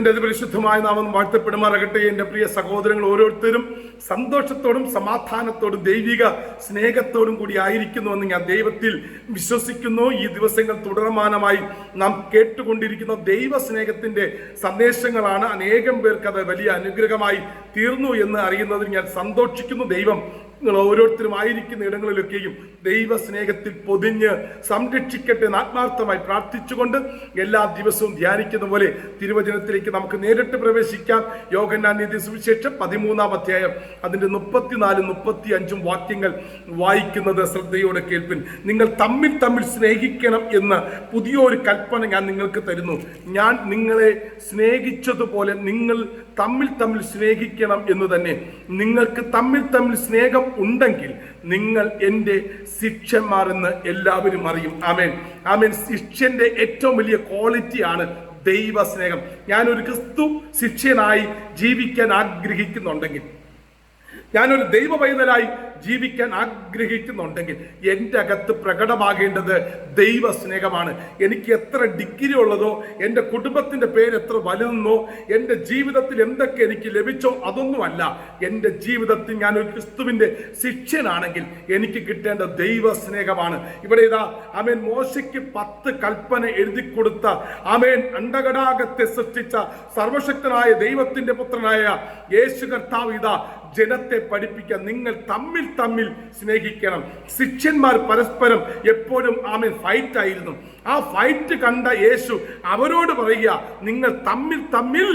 എന്റെ പരിശുദ്ധമായ നാമം വാഴ്ത്തപ്പെടുമാറാകട്ടെ. എൻ്റെ പ്രിയ സഹോദരങ്ങൾ ഓരോരുത്തരും സന്തോഷത്തോടും സമാധാനത്തോടും ദൈവിക സ്നേഹത്തോടും കൂടി ആയിരിക്കുന്നുവെന്ന് ഞാൻ ദൈവത്തിൽ വിശ്വസിക്കുന്നു. ഈ ദിവസങ്ങൾ തുടർമാനമായി നാം കേട്ടുകൊണ്ടിരിക്കുന്ന ദൈവ സ്നേഹത്തിന്റെ സന്ദേശങ്ങളാണ്. അനേകം പേർക്ക് അത് വലിയ അനുഗ്രഹമായി തീർന്നു എന്ന് അറിയുന്നതിൽ ഞാൻ സന്തോഷിക്കുന്നു. ദൈവം നിങ്ങൾ ഓരോരുത്തരും ആയിരിക്കുന്ന ഇടങ്ങളിലൊക്കെയും ദൈവ സ്നേഹത്തിൽ പൊതിഞ്ഞ് സംരക്ഷിക്കട്ടെ എന്ന് ആത്മാർത്ഥമായി പ്രാർത്ഥിച്ചുകൊണ്ട് എല്ലാ ദിവസവും ധ്യാനിക്കുന്ന പോലെ തിരുവചനത്തിലേക്ക് നമുക്ക് നേരിട്ട് പ്രവേശിക്കാം. യോഹന്നാൻ എഴുതിയ സുവിശേഷം 13-ാം അധ്യായം അതിന്റെ 34-35 വാക്യങ്ങൾ വായിക്കുന്നത് ശ്രദ്ധയോടെ കേൾപ്പിൻ. നിങ്ങൾ തമ്മിൽ സ്നേഹിക്കണം എന്ന് പുതിയൊരു കൽപ്പന ഞാൻ നിങ്ങൾക്ക് തരുന്നു. ഞാൻ നിങ്ങളെ സ്നേഹിച്ചതുപോലെ നിങ്ങൾ തമ്മിൽ സ്നേഹിക്കണം എന്ന് തന്നെ. നിങ്ങൾക്ക് തമ്മിൽ സ്നേഹം ഉണ്ടെങ്കിൽ നിങ്ങൾ എൻ്റെ ശിഷ്യന്മാർ എന്ന് എല്ലാവരും അറിയും. ആമേൻ ആമേൻ. ശിഷ്യന്റെ ഏറ്റവും വലിയ ക്വാളിറ്റിയാണ് ദൈവ സ്നേഹം. ഞാനൊരു ക്രിസ്തു ശിഷ്യനായി ജീവിക്കാൻ ആഗ്രഹിക്കുന്നുണ്ടെങ്കിൽ, ഞാനൊരു ദൈവ പൈതലായി ജീവിക്കാൻ ആഗ്രഹിക്കുന്നുണ്ടെങ്കിൽ എൻ്റെ അകത്ത് പ്രകടമാകേണ്ടത് ദൈവ സ്നേഹമാണ്. എനിക്ക് എത്ര ഡിഗ്രി ഉള്ളതോ, എൻ്റെ കുടുംബത്തിൻ്റെ പേര് എത്ര വലുതെന്നോ, എൻ്റെ ജീവിതത്തിൽ എന്തൊക്കെ എനിക്ക് ലഭിച്ചോ അതൊന്നുമല്ല. എൻ്റെ ജീവിതത്തിൽ ഞാനൊരു ക്രിസ്തുവിൻ്റെ ശിഷ്യനാണെങ്കിൽ എനിക്ക് കിട്ടേണ്ട ദൈവ സ്നേഹമാണ്. ഇവിടെ ഇതാ ആമേൻ മോശയ്ക്ക് 10 കൽപ്പന എഴുതി കൊടുത്ത ആമേൻ അണ്ടകടാകത്തെ സൃഷ്ടിച്ച സർവശക്തനായ ദൈവത്തിൻ്റെ പുത്രനായ യേശു കർത്താവ് ഇതാ ജനത്തെ പഠിപ്പിക്കാൻ നിങ്ങൾ തമ്മിൽ സ്നേഹിക്കണം. ശിഷ്യന്മാർ പരസ്പരം എപ്പോഴും ആമേൻ ഫൈറ്റ് ആയിരുന്നു. ആ ഫൈറ്റ് കണ്ട യേശു അവരോട് പറയുക, നിങ്ങൾ തമ്മിൽ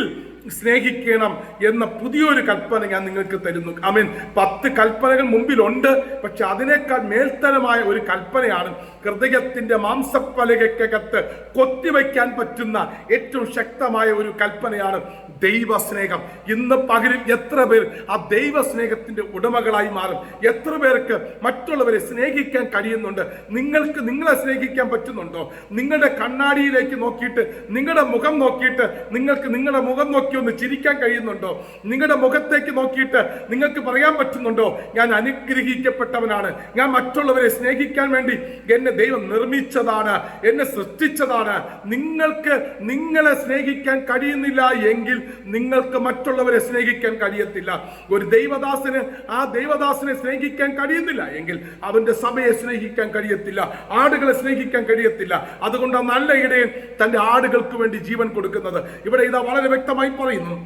സ്നേഹിക്കണം എന്ന പുതിയൊരു കൽപ്പന ഞാൻ നിങ്ങൾക്ക് തരുന്നു. ആമേൻ. 10 കൽപ്പനകൾ മുമ്പിലുണ്ട്, പക്ഷെ അതിനേക്കാൾ മേൽത്തരമായ ഒരു കൽപ്പനയാണ് ഹൃദയത്തിന്റെ മാംസപ്പലകയ്ക്കകത്ത് കൊത്തിവയ്ക്കാൻ പറ്റുന്ന ഏറ്റവും ശക്തമായ ഒരു കൽപ്പനയാണ് ദൈവസ്നേഹം. ഇന്ന് പകലിൽ എത്ര പേർ ആ ദൈവസ്നേഹത്തിന്റെ ഉടമകളായി മാറും? എത്ര പേർക്ക് മറ്റുള്ളവരെ സ്നേഹിക്കാൻ കഴിയുന്നുണ്ട്? നിങ്ങൾക്ക് നിങ്ങളെ സ്നേഹിക്കാൻ പറ്റുന്നുണ്ടോ? നിങ്ങളുടെ കണ്ണാടിയിലേക്ക് നോക്കിയിട്ട്, നിങ്ങളുടെ മുഖം നോക്കിയിട്ട് നിങ്ങൾക്ക് നിങ്ങളുടെ മുഖം നോക്കി ഒന്ന് ചിരിക്കാൻ കഴിയുന്നുണ്ടോ? നിങ്ങളുടെ മുഖത്തേക്ക് നോക്കിയിട്ട് നിങ്ങൾക്ക് പറയാൻ പറ്റുന്നുണ്ടോ, ഞാൻ അനുഗ്രഹിക്കപ്പെട്ടവനാണ്, ഞാൻ മറ്റുള്ളവരെ സ്നേഹിക്കാൻ വേണ്ടി എന്നെ ദൈവം നിർമ്മിച്ചതാണ്, എന്നെ സൃഷ്ടിച്ചതാണ്. നിങ്ങൾക്ക് നിങ്ങളെ സ്നേഹിക്കാൻ കഴിയുന്നില്ല എങ്കിൽ നിങ്ങൾക്ക് മറ്റുള്ളവരെ സ്നേഹിക്കാൻ കഴിയത്തില്ല. ഒരു ദൈവദാസന് ആ ദൈവദാസനെ സ്നേഹിക്കാൻ കഴിയുന്നില്ല എങ്കിൽ അവന്റെ സഭയെ സ്നേഹിക്കാൻ കഴിയത്തില്ല, ആടുകളെ സ്നേഹിക്കാൻ കഴിയത്തില്ല. അതുകൊണ്ടാണ് നല്ല ഇടയൻ തന്റെ ആടുകൾക്ക് വേണ്ടി ജീവൻ കൊടുക്കുന്നത്. ഇവിടെ ഇതാ വളരെ വ്യക്തമായി പറയുന്നു,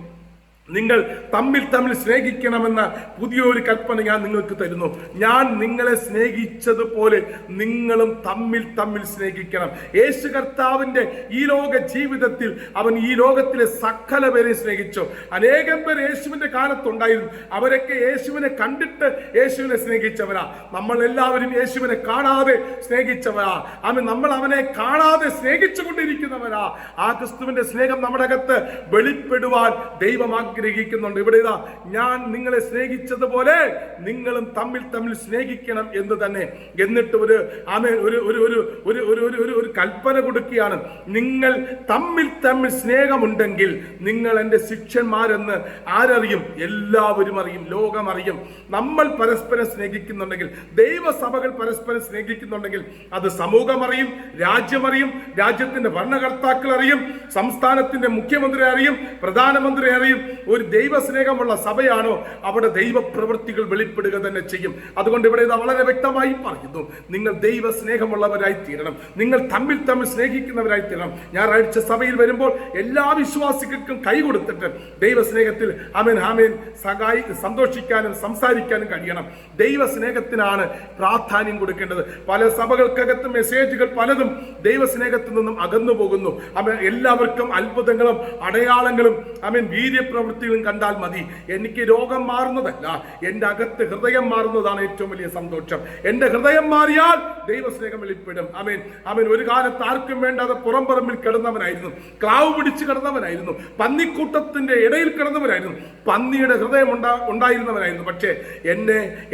നിങ്ങൾ തമ്മിൽ സ്നേഹിക്കണമെന്ന പുതിയൊരു കൽപ്പന ഞാൻ നിങ്ങൾക്ക് തരുന്നു. ഞാൻ നിങ്ങളെ സ്നേഹിച്ചതുപോലെ നിങ്ങളും തമ്മിൽ സ്നേഹിക്കണം. യേശു കർത്താവിന്റെ ഈ ലോക ജീവിതത്തിൽ അവൻ ഈ ലോകത്തിലെ സകല പേരെ സ്നേഹിച്ചു. അനേകം പേർ യേശുവിന്റെ കാലത്തുണ്ടായിരുന്നു. അവരൊക്കെ യേശുവിനെ കണ്ടിട്ട് യേശുവിനെ സ്നേഹിച്ചവരാ. നമ്മൾ എല്ലാവരും യേശുവിനെ കാണാതെ സ്നേഹിച്ചവരാ. നമ്മൾ അവനെ കാണാതെ സ്നേഹിച്ചു കൊണ്ടിരിക്കുന്നവരാ. ആ ക്രിസ്തുവിന്റെ സ്നേഹം നമ്മുടെ അകത്ത് വെളിപ്പെടുവാൻ ദൈവം ആഗ്രഹിക്കുന്നുണ്ട്. ഇവിടെ ഇതാ, ഞാൻ നിങ്ങളെ സ്നേഹിച്ചതുപോലെ നിങ്ങളും തമ്മിൽ സ്നേഹിക്കണം എന്ന് തന്നെ. എന്നിട്ട് ഒരു കൽപ്പന കൊടുക്കുകയാണ്, നിങ്ങൾ തമ്മിൽ സ്നേഹമുണ്ടെങ്കിൽ നിങ്ങൾ എൻ്റെ ശിഷ്യന്മാരെന്ന് ആരറിയും? എല്ലാവരും അറിയും, ലോകം അറിയും. നമ്മൾ പരസ്പരം സ്നേഹിക്കുന്നുണ്ടെങ്കിൽ, ദൈവസഭകൾ പരസ്പരം സ്നേഹിക്കുന്നുണ്ടെങ്കിൽ അത് സമൂഹം അറിയും, രാജ്യമറിയും, രാജ്യത്തിന്റെ ഭരണകർത്താക്കൾ അറിയും, സംസ്ഥാനത്തിന്റെ മുഖ്യമന്ത്രി അറിയും, പ്രധാനമന്ത്രി അറിയും. ഒരു ദൈവസ്നേഹമുള്ള സഭയാണോ അവിടെ ദൈവപ്രവൃത്തികൾ വെളിപ്പെടുക തന്നെ ചെയ്യും. അതുകൊണ്ട് ഇവിടെ വളരെ വ്യക്തമായി പറയുന്നു, നിങ്ങൾ ദൈവസ്നേഹമുള്ളവരായി തീരണം, നിങ്ങൾ തമ്മിൽ സ്നേഹിക്കുന്നവരായി തീരണം. ഞായറാഴ്ച സഭയിൽ വരുമ്പോൾ എല്ലാ വിശ്വാസികൾക്കും കൈ കൊടുത്തിട്ട് ദൈവസ്നേഹത്തിൽ ആമേൻ സന്തോഷിക്കാനും സംസാരിക്കാനും കഴിയണം. ദൈവസ്നേഹത്തിനാണ് പ്രാധാന്യം കൊടുക്കേണ്ടത്. പല സഭകൾക്കകത്ത് മെസ്സേജുകൾ പലതും ദൈവസ്നേഹത്തിൽ നിന്നും അകന്നു പോകുന്നു. എല്ലാവർക്കും അത്ഭുതങ്ങളും അടയാളങ്ങളും വീര്യപ്രവൃത്തികളും കണ്ടാൽ മതി. എനിക്ക് രോഗം മാറുന്നതല്ല, എൻ്റെ അകത്ത് ഹൃദയം മാറുന്നതാണ് ഏറ്റവും വലിയ സന്തോഷം. എൻ്റെ ഹൃദയം മാറിയാൽ ദൈവസ്നേഹം വെളിപ്പെടും. ആമേൻ. ഒരു കാലത്ത് ആർക്കും വേണ്ടാതെ പുറംപറമ്പിൽ കിടന്നവനായിരുന്നു, ക്ലാവ് പിടിച്ച് കിടന്നവനായിരുന്നു, പന്നിക്കൂട്ടത്തിന്റെ ഇടയിൽ കിടന്നവനായിരുന്നു, പന്നിയുടെ ഹൃദയം ഉണ്ടായിരുന്നവനായിരുന്നു. പക്ഷേ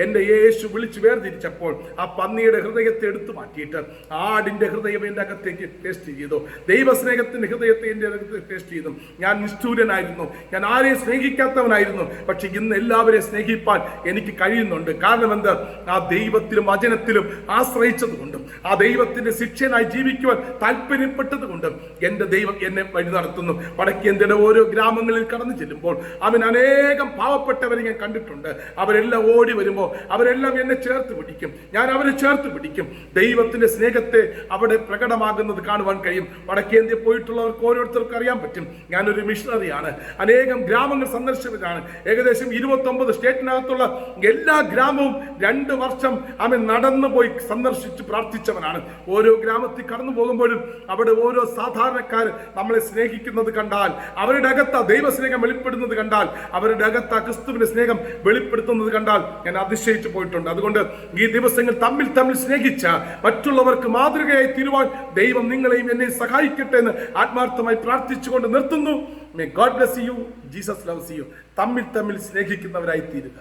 എൻ്റെ യേശു വിളിച്ച് വേർതിരിച്ചപ്പോൾ ആ പന്നിയുടെ ഹൃദയത്തെ എടുത്തു മാറ്റിയിട്ട് ആടിന്റെ ഹൃദയം എൻ്റെ എൻ്റെ അകത്തേക്ക് ടേസ്റ്റ് ചെയ്തു. ദൈവസ്നേഹത്തിന്റെ ഹൃദയത്തെ എൻ്റെ അകത്ത് ടേസ്റ്റ് ചെയ്തു. ഞാൻ നിഷ്ഠൂരനായിരുന്നു, ഞാൻ ആരെയും സ്നേഹിക്കാത്തവനായിരുന്നു. പക്ഷെ ഇന്ന് എല്ലാവരെയും സ്നേഹിപ്പാൻ എനിക്ക് കഴിയുന്നുണ്ട്. കാരണം എന്ത്? ആ ദൈവത്തിലും വചനത്തിലും ആശ്രയിച്ചതുകൊണ്ടും ആ ദൈവത്തിന്റെ ശിക്ഷനായി ജീവിക്കുവാൻ താല്പര്യപ്പെട്ടത് കൊണ്ടും എൻ്റെ ദൈവം എന്നെ വഴി നടത്തുന്നു. വടക്കേന്ത്യയുടെ ഓരോ ഗ്രാമങ്ങളിൽ കടന്നു ചെല്ലുമ്പോൾ അവൻ അനേകം പാവപ്പെട്ടവരെ ഞാൻ കണ്ടിട്ടുണ്ട്. അവരെല്ലാം ഓടി വരുമ്പോൾ അവരെല്ലാം എന്നെ ചേർത്ത് പിടിക്കും, ഞാൻ അവരെ ചേർത്ത് പിടിക്കും. ദൈവത്തിന്റെ സ്നേഹത്തെ അവിടെ പ്രകടമാകുന്നത് കാണുവാൻ കഴിയും. വടക്കേന്ത്യ പോയിട്ടുള്ളവർക്ക് ഓരോരുത്തർക്കും അറിയാൻ പറ്റും. ഞാനൊരു മിഷണറിയാണ്, അനേകം ഗ്രാമങ്ങൾ സന്ദർശിച്ചവരാണ്. ഏകദേശം 29 സ്റ്റേറ്റിനകത്തുള്ള എല്ലാ ഗ്രാമവും 2 വർഷം അവൻ നടന്നു പോയി സന്ദർശിച്ച് പ്രാർത്ഥിച്ചവനാണ്. ഓരോ ഗ്രാമത്തിൽ കടന്നു പോകുമ്പോഴും അവിടെ ഓരോ സാധാരണക്കാർ നമ്മളെ സ്നേഹിക്കുന്നത് കണ്ടാൽ, അവരുടെ അകത്ത് ദൈവസ്നേഹം വെളിപ്പെടുന്നത് കണ്ടാൽ, അവരുടെ അകത്ത് ക്രിസ്തുവിന്റെ സ്നേഹം വെളിപ്പെടുത്തുന്നത് കണ്ടാൽ ഞാൻ അതിശയിച്ചു പോയിട്ടുണ്ട്. അതുകൊണ്ട് ഈ ദിവസങ്ങൾ തമ്മിൽ സ്നേഹിച്ച മറ്റുള്ളവർക്ക് മാതൃകയായി തീരുവാൻ ദൈവം നിങ്ങളെയും എന്നെയും സഹായിക്കട്ടെ എന്ന് ആത്മാർത്ഥമായി പ്രാർത്ഥിച്ചുകൊണ്ട് നിർത്തുന്നു. May God bless you. Jesus loves you. തമ്മിൽ സ്നേഹിക്കുന്നവരായി തീരുക.